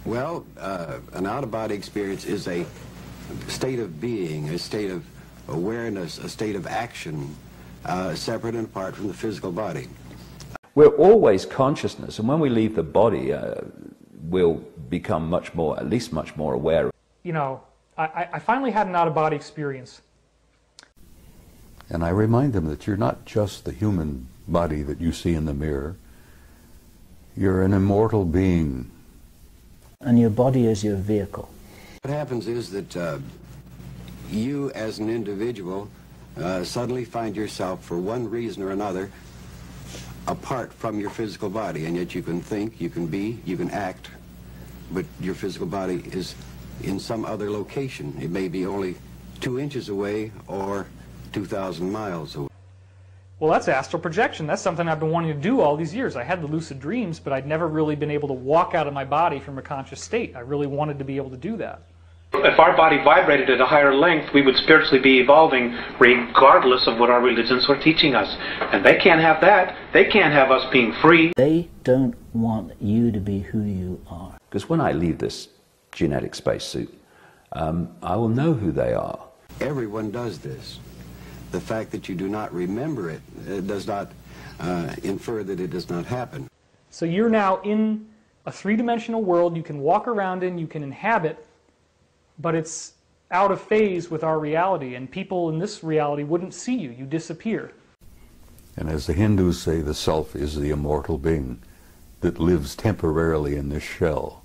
Well, an out-of-body experience is a state of being, a state of awareness, a state of action, separate and apart from the physical body. We're always consciousness, and when we leave the body, we'll become much more, at least much more aware. You know, I finally had an out-of-body experience. And I remind them that you're not just the human body that you see in the mirror. You're an immortal being. And your body is your vehicle. What happens is that you as an individual suddenly find yourself, for one reason or another, apart from your physical body, and yet you can think, you can be, you can act, but your physical body is in some other location. It may be only 2 inches away or 2,000 miles away. Well, that's astral projection. That's something I've been wanting to do all these years. I had the lucid dreams, but I'd never really been able to walk out of my body from a conscious state. I really wanted to be able to do that. If our body vibrated at a higher length, we would spiritually be evolving regardless of what our religions were teaching us. And they can't have that. They can't have us being free. They don't want you to be who you are. Because when I leave this genetic spacesuit, I will know who they are. Everyone does this. The fact that you do not remember it does not infer that it does not happen. So you're now in a three-dimensional world you can walk around in, you can inhabit, but it's out of phase with our reality, and people in this reality wouldn't see you. You disappear. And as the Hindus say, the self is the immortal being that lives temporarily in this shell.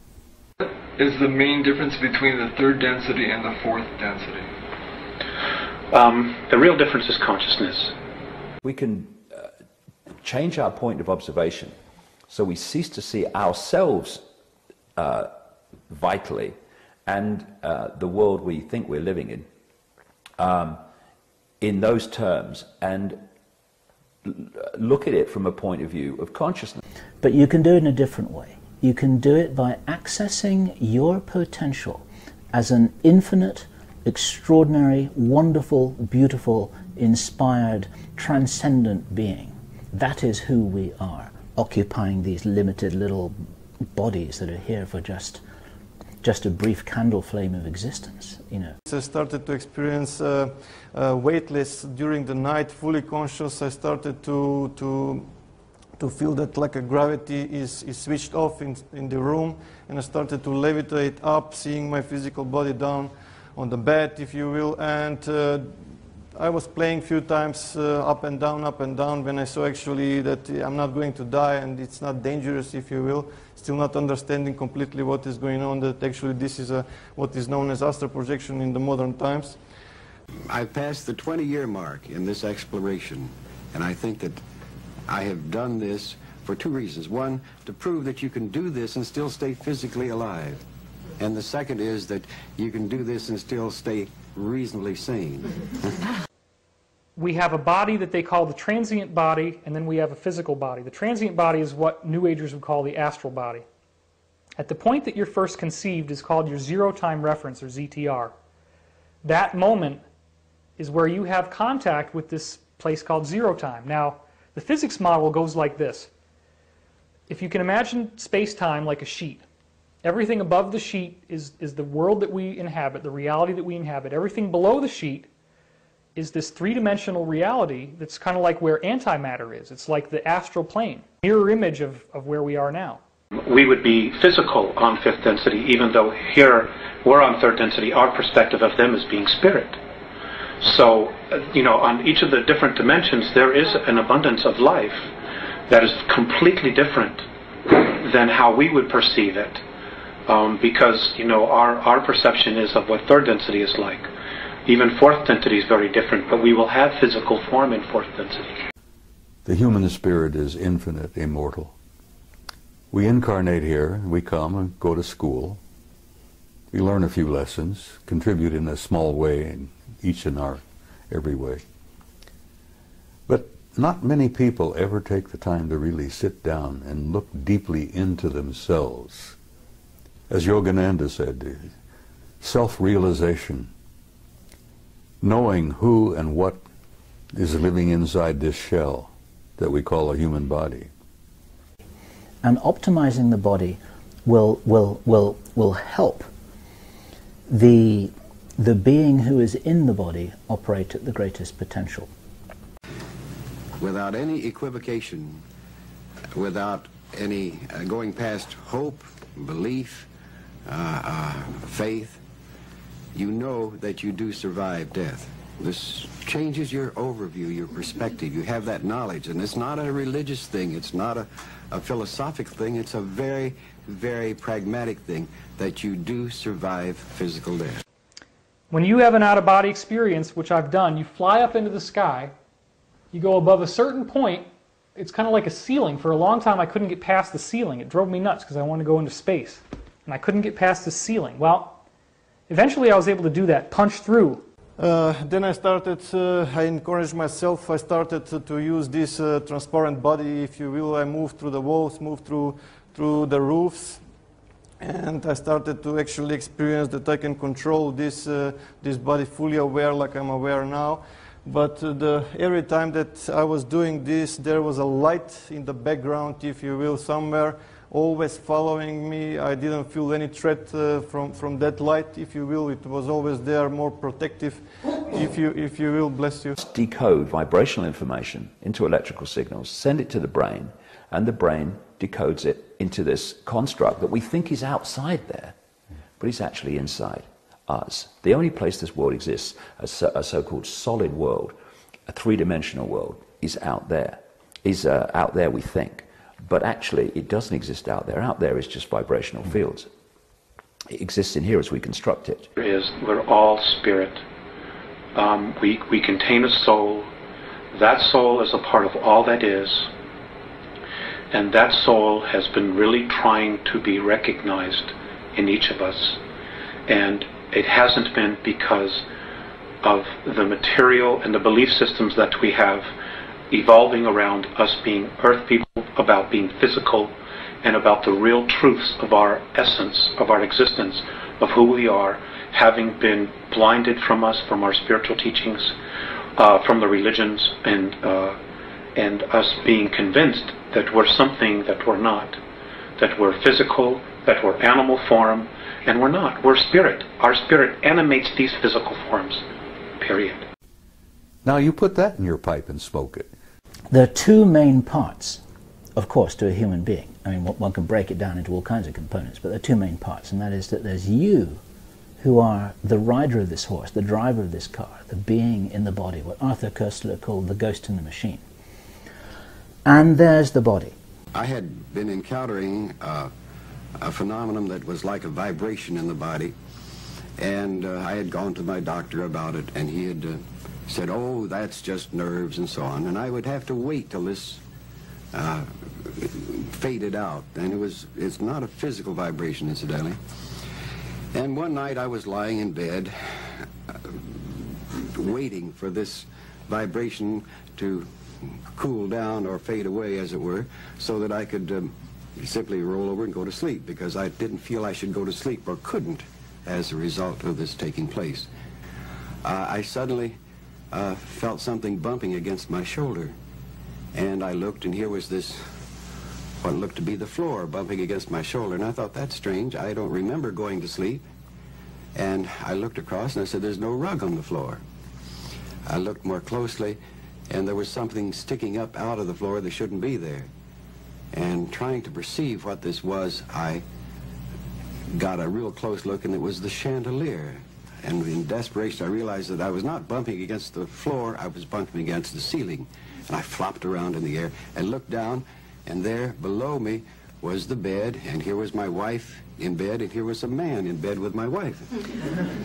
What is the main difference between the third density and the fourth density? The real difference is consciousness. We can change our point of observation so we cease to see ourselves vitally and the world we think we're living in those terms, and look at it from a point of view of consciousness. But you can do it in a different way. You can do it by accessing your potential as an infinite, extraordinary, wonderful, beautiful, inspired, transcendent being. That is who we are, occupying these limited little bodies that are here for just a brief candle flame of existence, you know. I started to experience weightless during the night, fully conscious. I started to feel that like a gravity is switched off in the room, and I started to levitate up, seeing my physical body down on the bed, if you will, and I was playing a few times up and down, when I saw actually that I'm not going to die and it's not dangerous, if you will, still not understanding completely what is going on, that actually this is what is known as astral projection in the modern times. I've passed the 20-year mark in this exploration, and I think that I have done this for two reasons. One, to prove that you can do this and still stay physically alive. And the second is that you can do this and still stay reasonably sane. We have a body that they call the transient body, and then we have a physical body. The transient body is what New Agers would call the astral body. At the point that you're first conceived is called your zero-time reference, or ZTR. That moment is where you have contact with this place called zero time. Now, the physics model goes like this. If you can imagine space-time like a sheet, everything above the sheet is the world that we inhabit, the reality that we inhabit. Everything below the sheet is this three-dimensional reality that's kind of like where antimatter is. It's like the astral plane, mirror image of where we are now. We would be physical on fifth density, even though here we're on third density. Our perspective of them is being spirit. So, you know, on each of the different dimensions, there is an abundance of life that is completely different than how we would perceive it. Because, you know, our perception is of what third density is like. Even fourth density is very different, but we will have physical form in fourth density. The human spirit is infinite, immortal. We incarnate here, we come and go to school. We learn a few lessons, contribute in a small way, in each in our every way. But not many people ever take the time to really sit down and look deeply into themselves. As Yogananda said, self-realization, knowing who and what is living inside this shell that we call a human body. And optimizing the body will help the being who is in the body operate at the greatest potential. Without any equivocation, without any going past hope, belief, faith, you know that you do survive death. This changes your overview, your perspective. You have that knowledge, and it's not a religious thing. It's not a philosophical thing. It's a very, very pragmatic thing that you do survive physical death. When you have an out-of-body experience, which I've done, you fly up into the sky, you go above a certain point, it's kind of like a ceiling. For a long time I couldn't get past the ceiling. It drove me nuts because I wanted to go into space. And I couldn't get past the ceiling. Well, eventually I was able to do that, punch through. Then I started, I encouraged myself, I started to use this transparent body, if you will. I moved through the walls, moved through the roofs, and I started to actually experience that I can control this body, fully aware like I'm aware now. But every time that I was doing this, there was a light in the background, if you will, somewhere, always following me. I didn't feel any threat from that light, if you will. It was always there, more protective, if you will. Bless you. Decode vibrational information into electrical signals, send it to the brain, and the brain decodes it into this construct that we think is outside there, but it's actually inside us. The only place this world exists, a so-called solid world, a three-dimensional world, is out there. Out there, we think. But actually, it doesn't exist out there. Out there is just vibrational fields. It exists in here as we construct it. We're all spirit. We contain a soul. That soul is a part of all that is. And that soul has been really trying to be recognized in each of us. And it hasn't been because of the material and the belief systems that we have evolving around us being earth people, about being physical, and about the real truths of our essence, of our existence, of who we are, having been blinded from us, from our spiritual teachings, from the religions, and us being convinced that we're something that we're not, that we're physical, that we're animal form, and we're not. We're spirit. Our spirit animates these physical forms, period. Now you put that in your pipe and smoke it. There are two main parts, of course, to a human being. I mean, one can break it down into all kinds of components, but there are two main parts, and that is that there's you, who are the rider of this horse, the driver of this car, the being in the body, what Arthur Koestler called the ghost in the machine. And there's the body. I had been encountering a phenomenon that was like a vibration in the body, and I had gone to my doctor about it, and he had said, oh, that's just nerves and so on, and I would have to wait till this faded out, and it's not a physical vibration, incidentally. And one night I was lying in bed waiting for this vibration to cool down or fade away, as it were, so that I could simply roll over and go to sleep, because I didn't feel I should go to sleep, or couldn't, as a result of this taking place. I suddenly felt something bumping against my shoulder, and I looked, and here was this, what looked to be the floor bumping against my shoulder, and I thought, that's strange. I don't remember going to sleep. And I looked across, and I said, there's no rug on the floor. I looked more closely, and there was something sticking up out of the floor that shouldn't be there. And trying to perceive what this was, I got a real close look, and it was the chandelier. And in desperation, I realized that I was not bumping against the floor, I was bumping against the ceiling. And I flopped around in the air and looked down, and there below me was the bed, and here was my wife in bed, and here was a man in bed with my wife.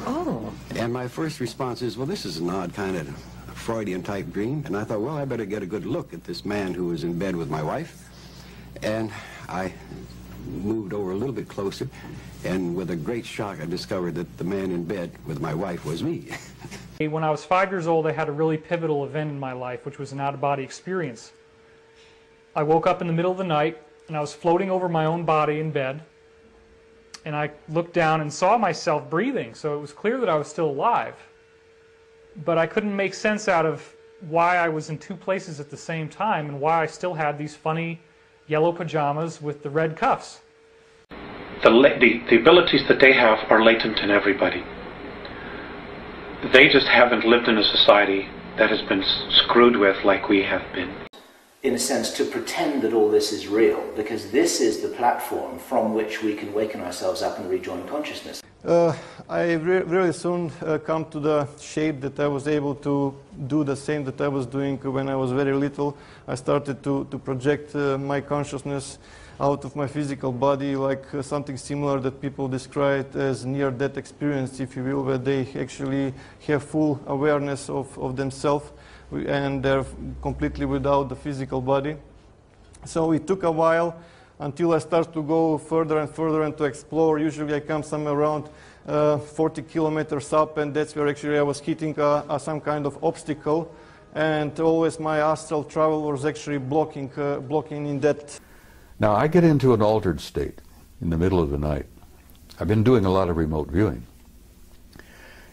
Oh. And my first response is, well, this is an odd kind of Freudian-type dream. And I thought, well, I better get a good look at this man who was in bed with my wife. And I moved over a little bit closer, and with a great shock, I discovered that the man in bed with my wife was me. When I was 5 years old, I had a really pivotal event in my life, which was an out-of-body experience. I woke up in the middle of the night, and I was floating over my own body in bed, and I looked down and saw myself breathing, so it was clear that I was still alive. But I couldn't make sense out of why I was in two places at the same time, and why I still had these funny yellow pajamas with the red cuffs. the abilities that they have are latent in everybody. They just haven't lived in a society that has been screwed with like we have been. In a sense, to pretend that all this is real, because this is the platform from which we can waken ourselves up and rejoin consciousness. I really soon come to the shape that I was able to do the same that I was doing when I was very little. I started to project my consciousness out of my physical body, like something similar that people describe as near-death experience, if you will, where they actually have full awareness of themselves and they're completely without the physical body. So it took a while until I start to go further and further and to explore. Usually I come somewhere around 40 kilometers up, and that's where actually I was hitting some kind of obstacle, and always my astral travel was actually blocking in that. Now I get into an altered state in the middle of the night. I've been doing a lot of remote viewing,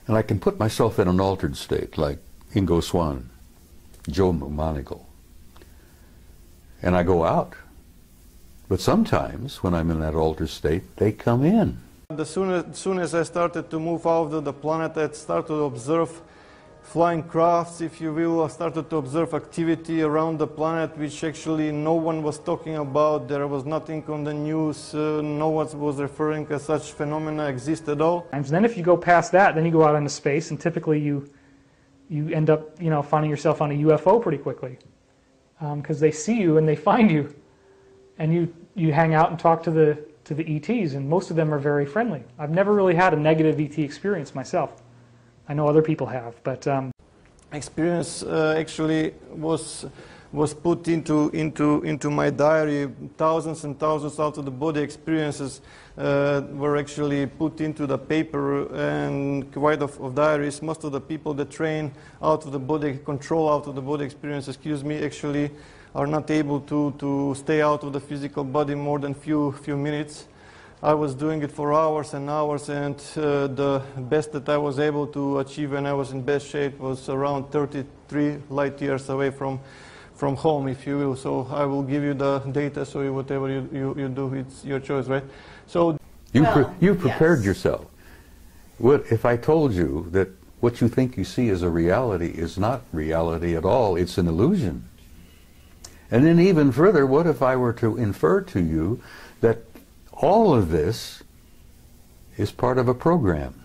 and I can put myself in an altered state like Ingo Swann, Joe McMoneagle, and I go out. But sometimes, when I'm in that altered state, they come in. As soon as I started to move out of the planet, I started to observe flying crafts, if you will. I started to observe activity around the planet, which actually no one was talking about. There was nothing on the news. No one was referring as such phenomena exist at all. And then if you go past that, then you go out into space, and typically you end up, finding yourself on a UFO pretty quickly, because they see you and they find you, and you hang out and talk to the ETs, and most of them are very friendly. I've never really had a negative ET experience myself. I know other people have, but experience actually was put into my diary. Thousands and thousands out of the body experiences were actually put into the paper, and quite of diaries. Most of the people that train out of the body, control out of the body experience, actually are not able to stay out of the physical body more than few minutes. I was doing it for hours and hours, and the best that I was able to achieve when I was in best shape was around 33 light years away from home, if you will. So I will give you the data, so whatever you do, it's your choice, right? So you prepared yourself. What if I told you that what you think you see as a reality is not reality at all? It's an illusion. And then even further, what if I were to infer to you that all of this is part of a program?